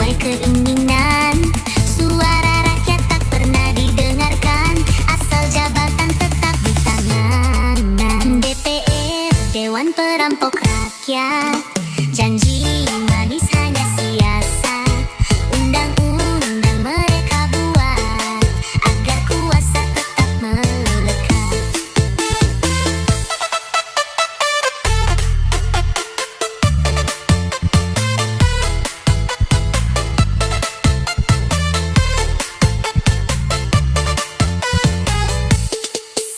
sesuai keinginan. Suara rakyat tak pernah didengarkan, asal jabatan tetap di tangan. DPR, Dewan Perampok Rakyat, janji manis hanya siasat. Undang-undang mereka buat agar kuasa tetap melekat.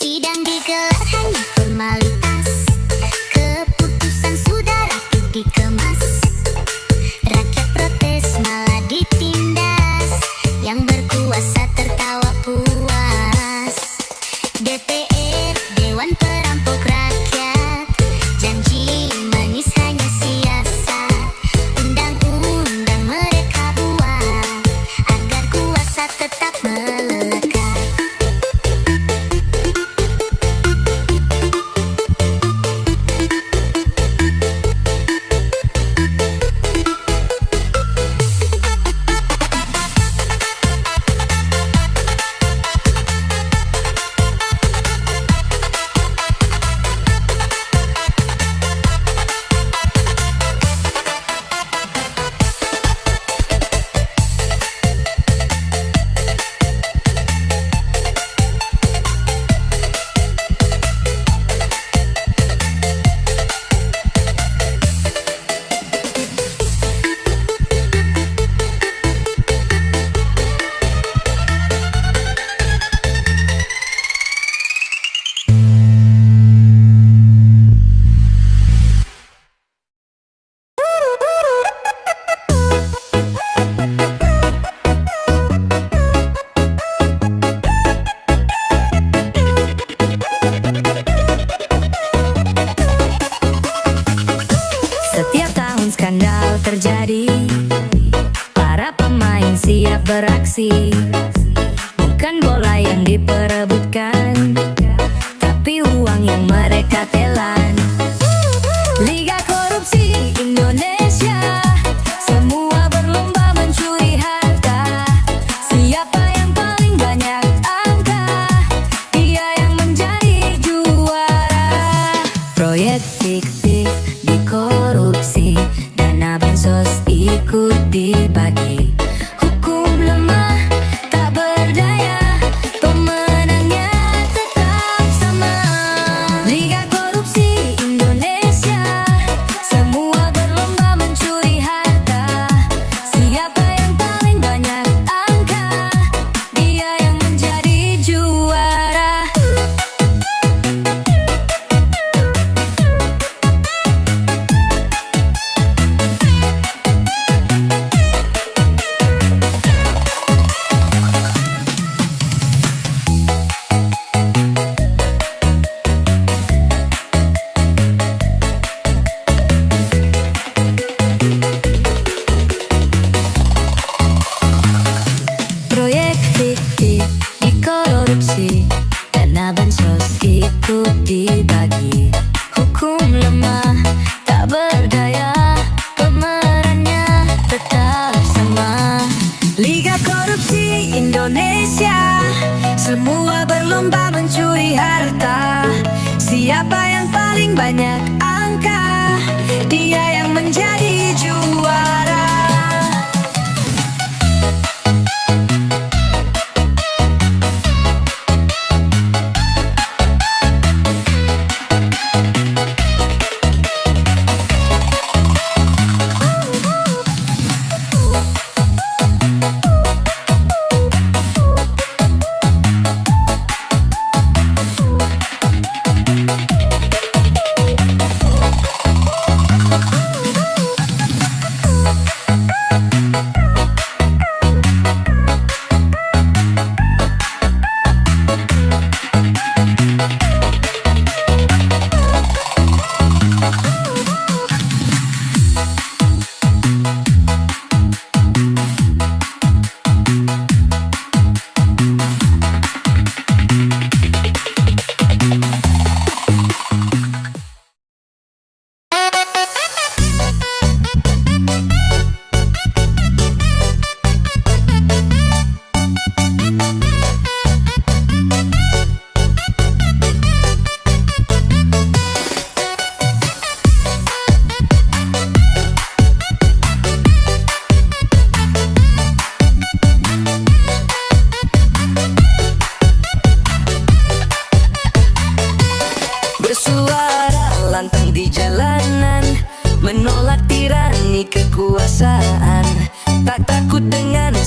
Sidang digelar hanya formalitas, keputusan sudah rapi dikemas. Rakyat protes malah ditindas, yang berkuasa tertawa puas. DPR, Dewan Perampok Rakyat, janji manis hanya siasat. Undang-undang mereka buat agar kuasa tetap melekat. Setiap tahun skandal terjadi, para pemain siap beraksi. Bukan bola yang diperebutkan, tapi uang yang mereka telan. Liga korupsi Indonesia, semua berlomba mencuri harta. Siapa yang paling banyak angka, dia yang menjadi juara. Proyek fiktif dikorupsi, dana bansos ikut dibagi. Hukum lemah tak berdaya, pemenangnya tetap sama. Liga korupsi Indonesia, semua berlomba mencuri harta. Siapa yang paling banyak angka, dia yang menjadi juara. Proyek fiktif dikorupsi, dana bansos ikut dibagi. Hukum lemah tak berdaya, pemerannya tetap sama. Liga korupsi Indonesia, semua berlomba mencuri harta. Siapa yang paling banyak angka, dia yang menjadi juara.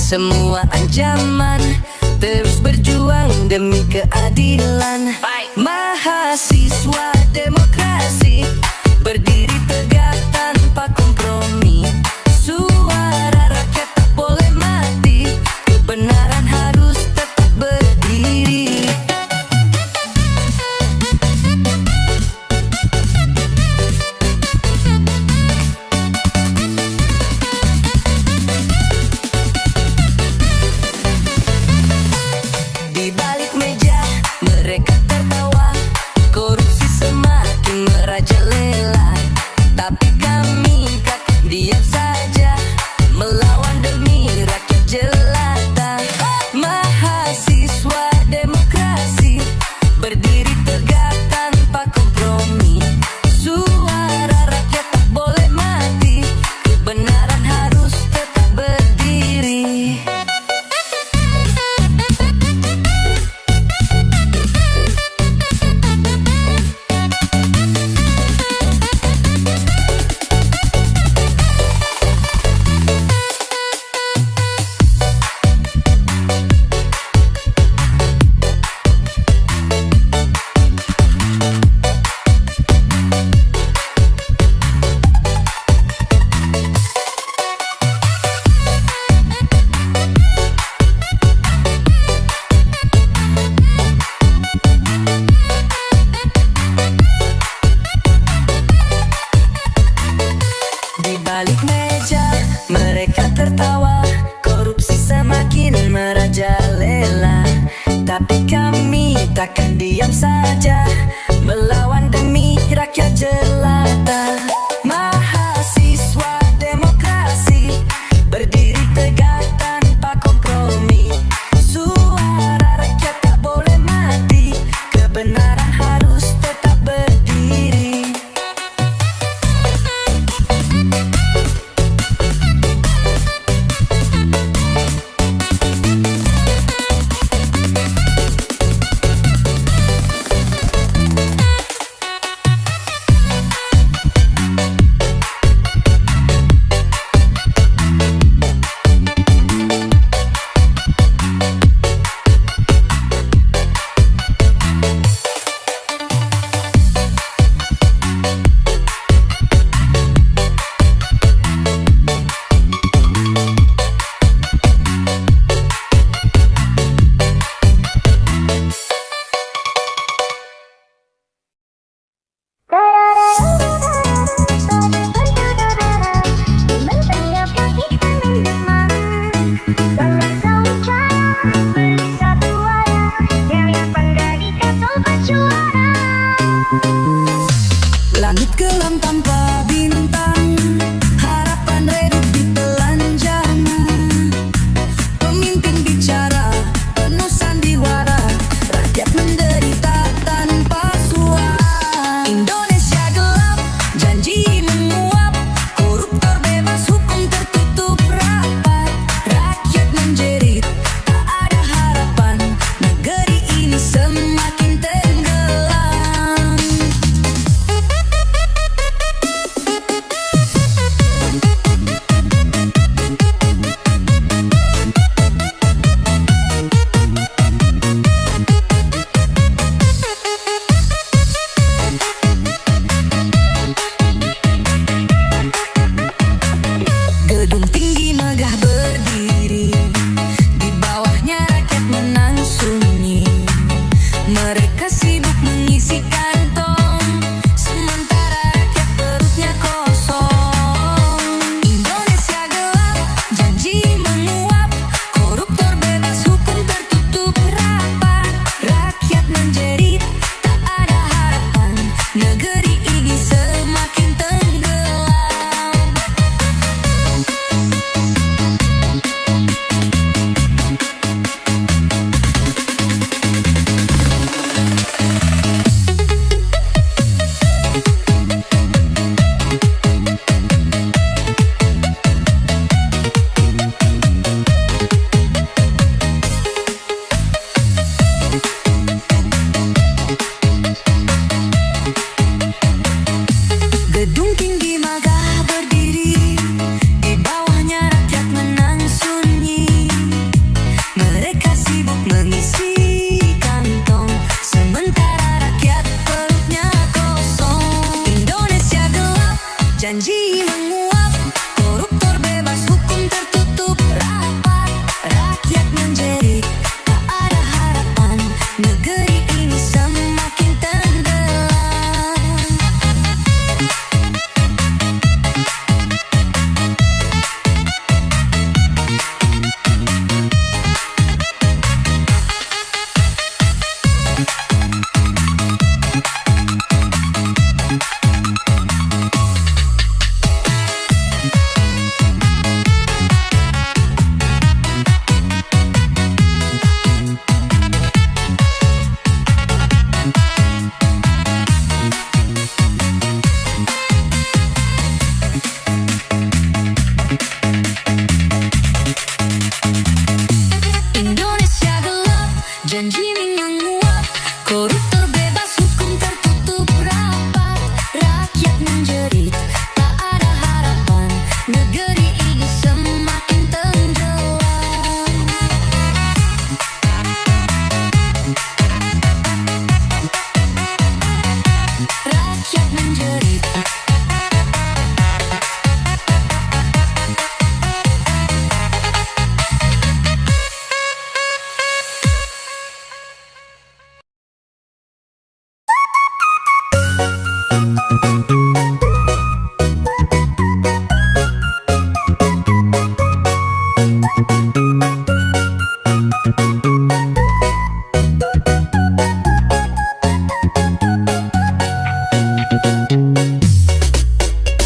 semua ancaman, terus berjuang demi keadilan. Mahasiswa demokrasi berdiri tegak tanpa kompromi. Suara rakyat tak boleh mati, kebenaran harus tetap berdiri. Di balik meja mereka tertawa, korupsi semakin merajalela. Tapi kami takkan diam saja, melawan demi rakyat jelata. Mahasiswa demokrasi berdiri tegak tanpa kompromi. Suara rakyat tak boleh mati, kebenaran harus tetap berdiri. Di balik meja mereka tertawa, korupsi semakin merajalela. Tapi kami takkan diam saja, melawan demi rakyat jelata. Mahasiswa demokrasi berdiri tegak tanpa kompromi. Suara rakyat tak boleh mati, kebenaran harus tetap berdiri.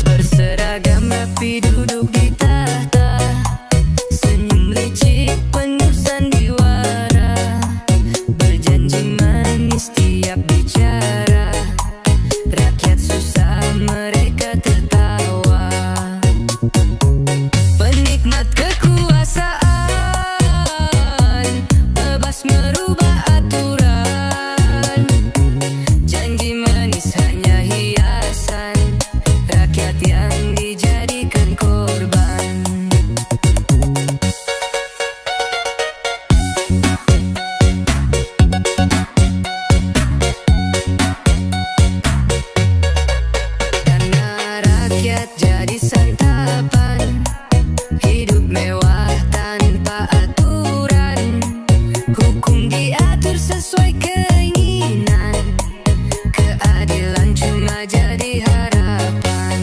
Berseragam rapi duduk di tahta, senyum licik penuh sandiwara, berjanji manis tiap bicara, rakyat susah mereka tertawa. Penikmat kekuasaan bebas merubah aturan, janji manis hanya hiasan, rakyat yang dijadikan korban. Dana rakyat jadi santapan, hidup mewah tanpa aturan, hukum diatur sesuai keinginan, keadilan cuma jadi harapan.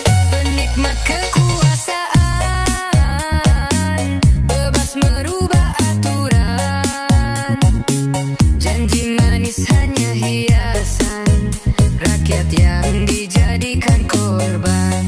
Penikmat kekuasaan bebas merubah aturan, janji manis hanya hiasan, rakyat yang dijadikan korban.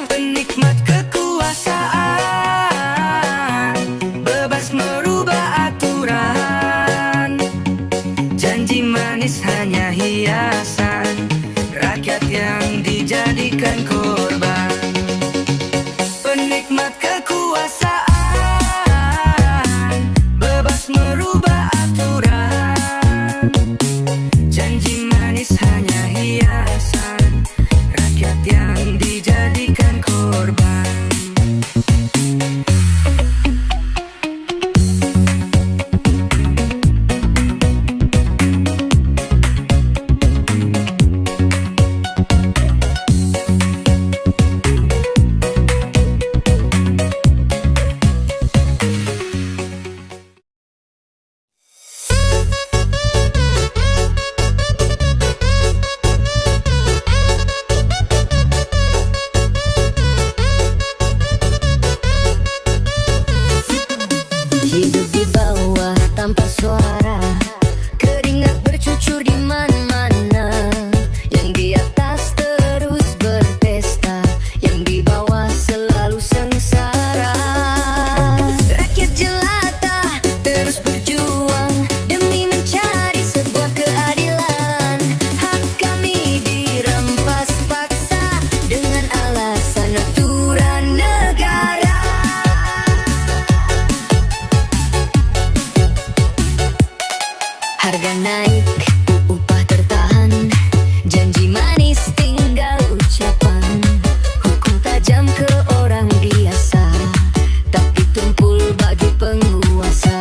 Penikmat kekuasaan bebas merubah aturan, janji manis hanya hiasan, rakyat yang dijadikan korban. Penikmat kekuasaan bebas merubah aturan, janji manis hanya hiasan, rakyat yang dijadikan korban. Hidup di bawah tanpa suara, keringat bercucur di mana-mana, yang di atas terus berpesta, yang di bawah selalu sengsara. Rakyat jelata terus berjuang demi mencari sebuah keadilan, hak kami dirampas paksa dengan alasan aturan negara. Harga naik, upah tertahan, janji manis tinggal ucapan, hukum tajam ke orang biasa, tapi tumpul bagi penguasa.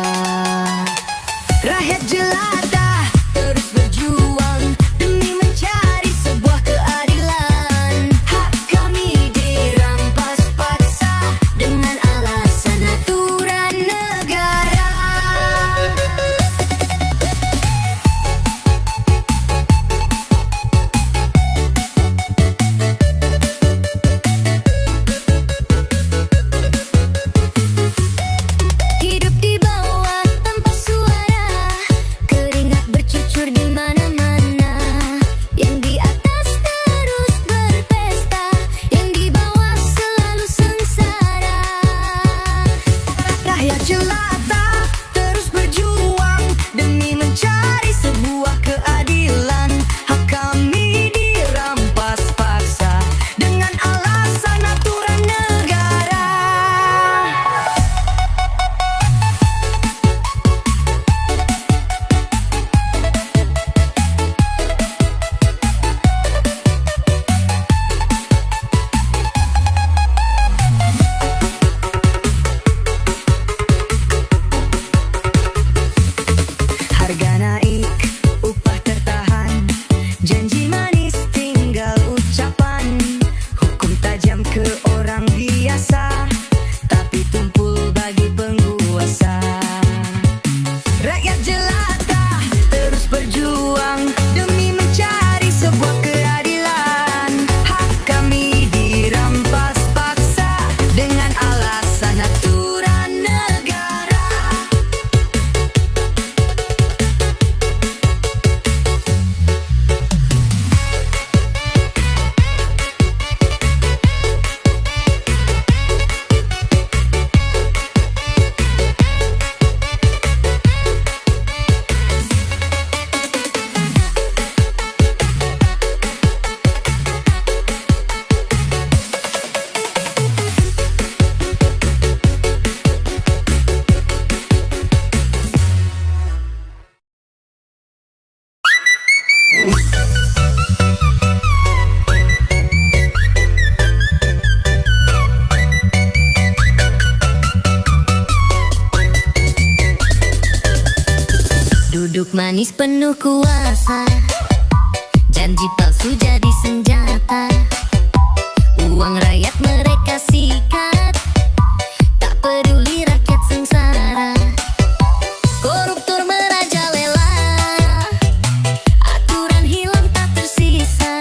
Rakyat jelata terus berjuang demi mencari sebuah keadilan, hak kami dirampas paksa dengan alasan aturan negara. Duduk manis penuh kuasa, janji palsu jadi senjata. Uang rakyat mereka sikat, tak peduli rakyat sengsara. Koruptor merajalela, aturan hilang tak tersisa.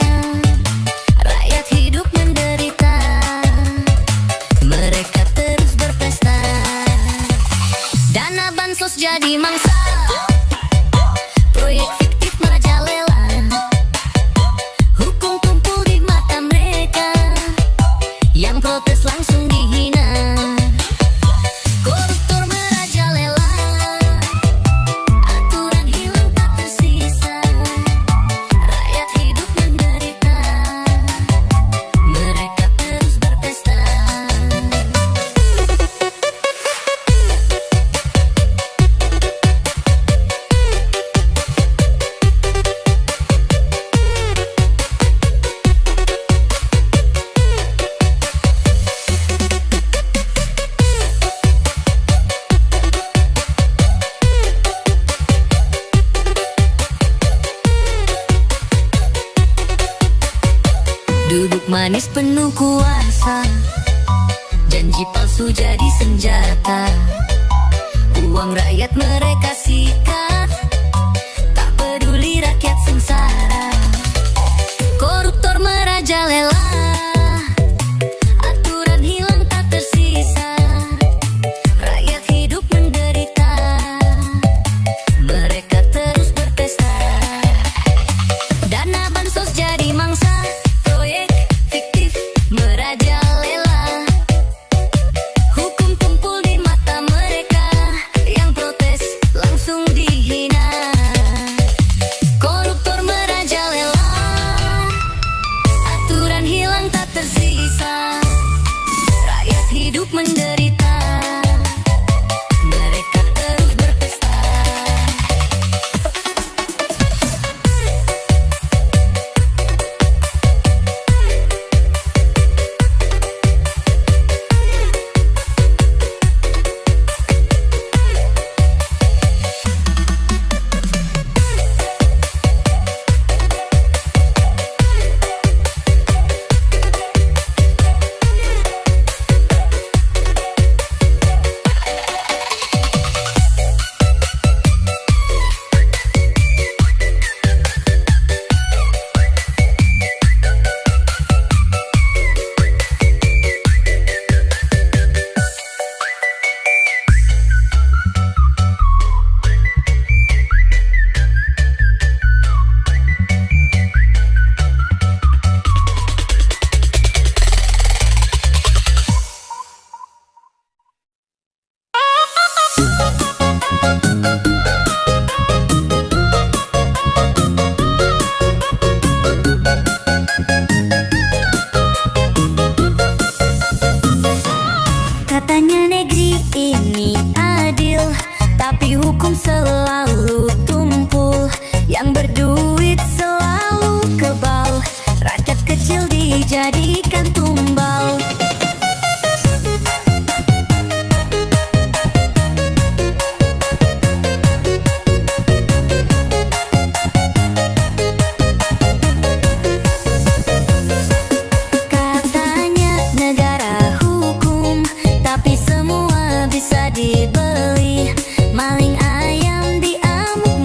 Rakyat hidup menderita, mereka terus berpesta. Dana bansos jadi mangsa, proyek fiktif merajalela. Hukum tumpul di mata mereka, yang protes langsung dihina. Koruptor merajalela, aturan hilang tak tersisa. Rakyat hidup menderita, mereka terus berpesta. Duduk manis penuh kuasa, janji palsu jadi senjata. Uang rakyat mereka sikat, tak peduli rakyat sengsara. Koruptor merajalela, aturan hilang tak tersisa. Rakyat hidup menderita, mereka terus berpesta. Dana bansos jadi mangsa, proyek fiktif merajalela. Hukum tumpul di mata mereka, yang protes langsung dihina. Koruptor merajalela, aturan hilang tak tersisa. Rakyat hidup menderita, mereka terus berpesta. Katanya negeri ini adil, tapi hukum selalu tumpul. Yang berduit selalu kebal, rakyat kecil dijadikan tumbal. Katanya negara hukum, tapi semua bisa dibeli. Maling ayam diamuk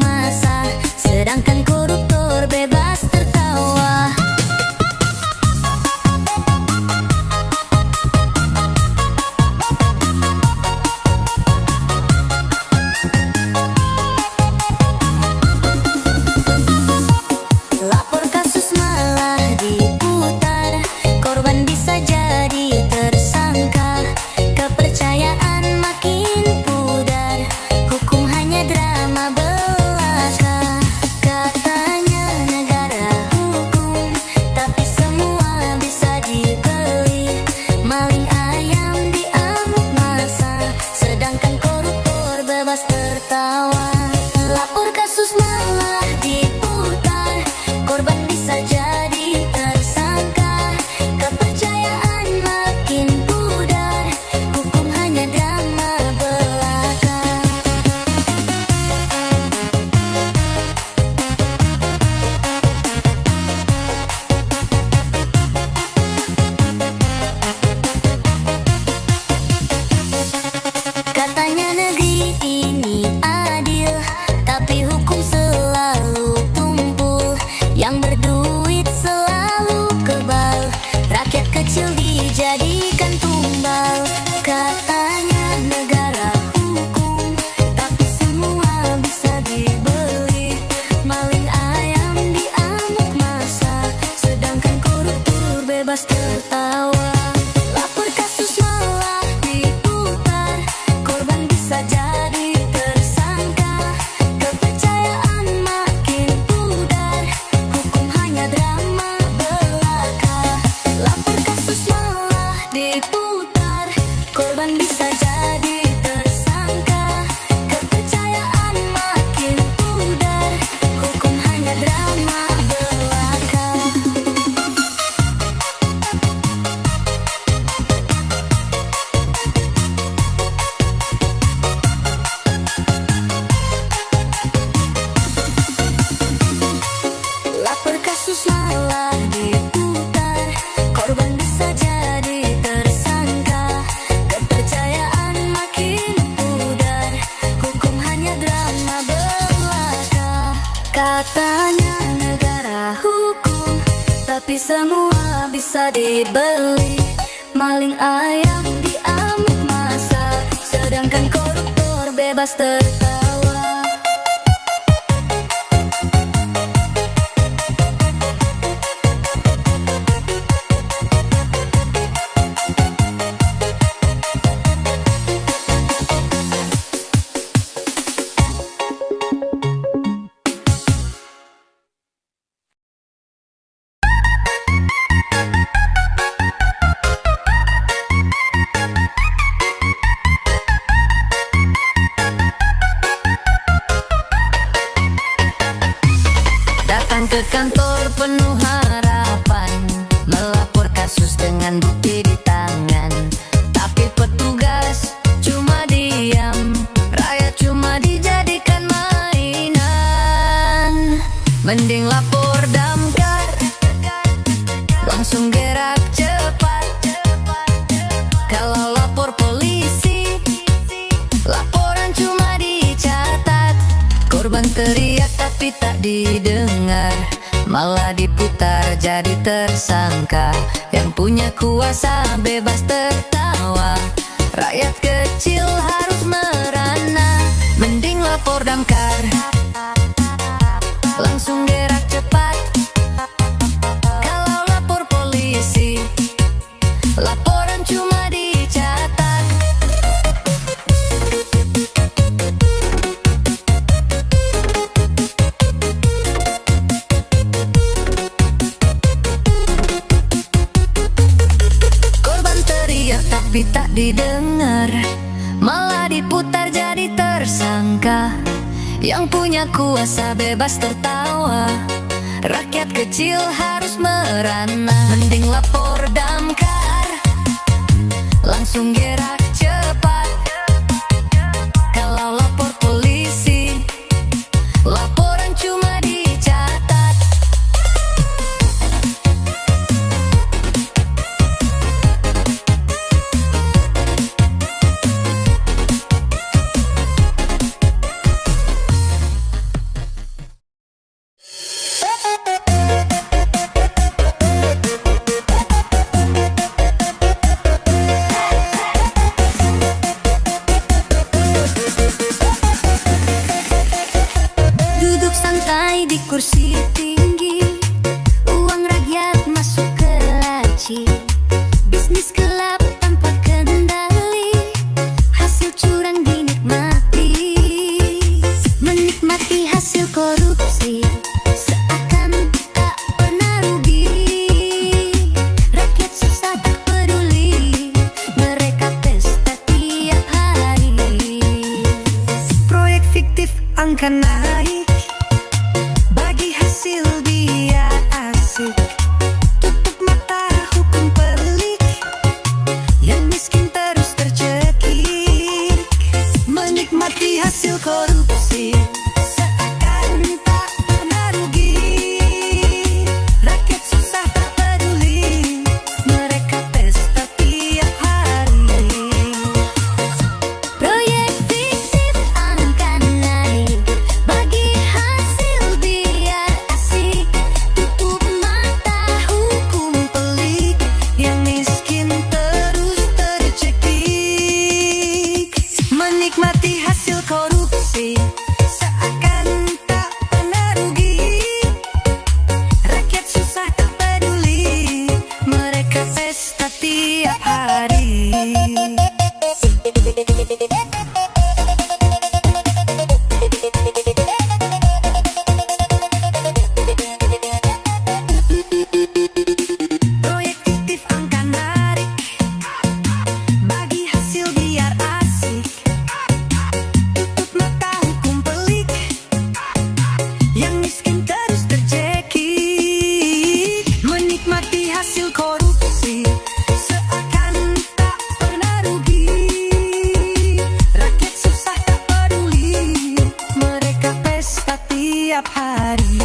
Katanya negara hukum, tapi semua bisa dibeli. Maling ayam diamuk masa, sedangkan koruptor bebas tertawa. Datang ke kantor penuh harapan, melapor kasus dengan bukti di tangan. Tapi petugas cuma diam, rakyat cuma dijadikan mainan. Mending lapor damkar, langsung gerak cepat. Kalau lapor polisi, laporan cuma dicatat. Korban teriak tapi tak didengar, malah diputar jadi tersangka. Yang punya kuasa bebas tertawa, rakyat kecil harus merana. Mending lapor damkar, langsung gerak cepat. Kalau lapor polisi, laporan cuma dicatat. Korban teriak tapi tak didengar, malah diputar jadi tersangka. Yang punya kuasa bebas tertawa, rakyat kecil harus merana. Mending lapor damkar, langsung gerak cepat. Kalau lapor polisi, laporan cuma dicatat. Duduk santai di kursi tinggi, uang rakyat masuk ke laci. Bisnis gelap tanpa kendali, hasil curang dinikmati. Menikmati hasil korupsi, seakan tak pernah rugi. Rakyat susah tak peduli, mereka pesta tiap hari. Proyek fiktif angka naik, bagi hasil biar asik. Tutup mata hukum pelik, yang miskin terus tercekik. Menikmati hasil korupsi, seakan tak pernah rugi. Rakyat susah tak peduli, mereka pesta tiap hari. Proyek fiktif angka naik, bagi hasil biar asik. Tutup mata hukum pelik, yang miskin terus tercekik. Menikmati hasil korupsi, seakan tak pernah rugi. Rakyat susah tak peduli, mereka pesta tiap hari. Proyek fiktif angka narik, bagi hasil biar asik. Tutup mata hukum pelik, yang miskin terus tercekik. Menikmati hasil korupsi, seakan tak pernah rugi. Rakyat susah tak peduli, mereka pesta tiap hari.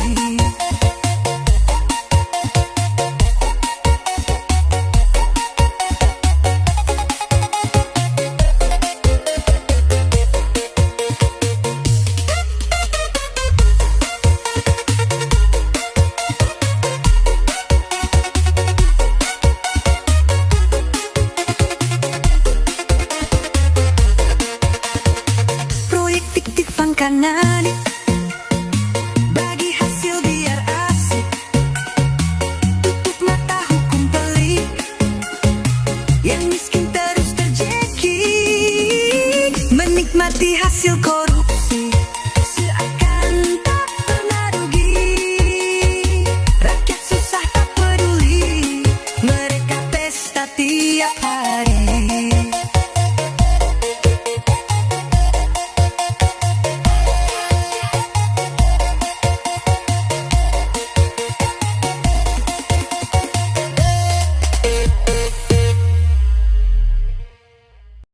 fiktif kanan